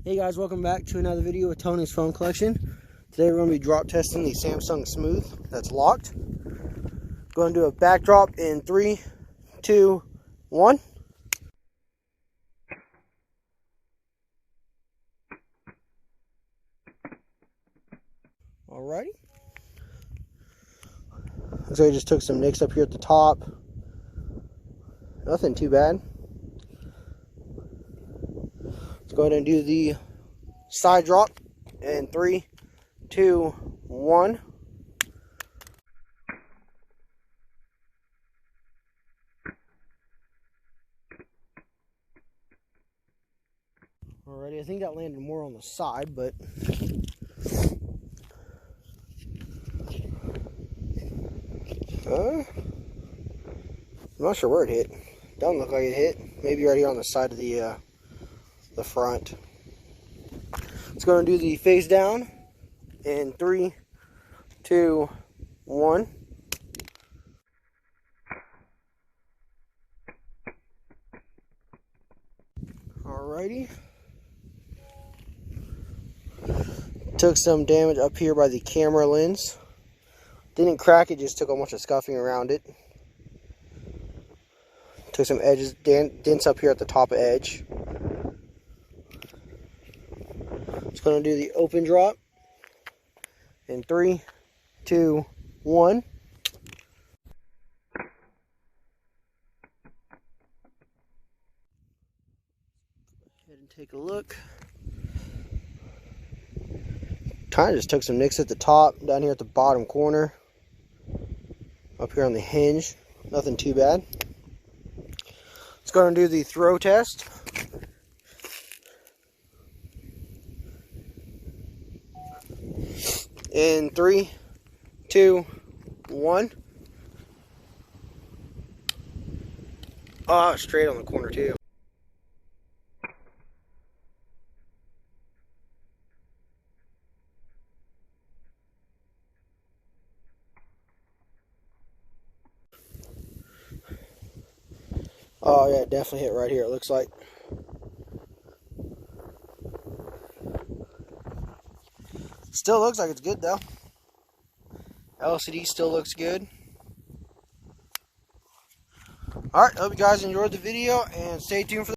Hey guys, welcome back to another video with Tony's phone collection. Today we're going to be drop testing the Samsung Smooth that's locked. Going to do a backdrop in 3, 2, 1. Alrighty. So I just took some nicks up here at the top. Nothing too bad. Let's go ahead and do the side drop in 3, 2, 1. Alrighty, I think that landed more on the side, but I'm not sure where it hit. Doesn't look like it hit. Maybe right here on the side of the front. Let's go and do the face down in 3, 2, 1. Alrighty. Took some damage up here by the camera lens. Didn't crack it, just took a bunch of scuffing around it. Took some edges, dents up here at the top edge. Just going to do the open drop in 3, 2, 1. Go ahead and take a look. Kind of just took some nicks at the top, down here at the bottom corner, up here on the hinge. Nothing too bad. Let's go and do the throw test. In 3, 2, 1. Oh, straight on the corner too. Oh yeah, definitely hit right here, it looks like. Still looks like it's good though. LCD still looks good. Alright, hope you guys enjoyed the video and stay tuned for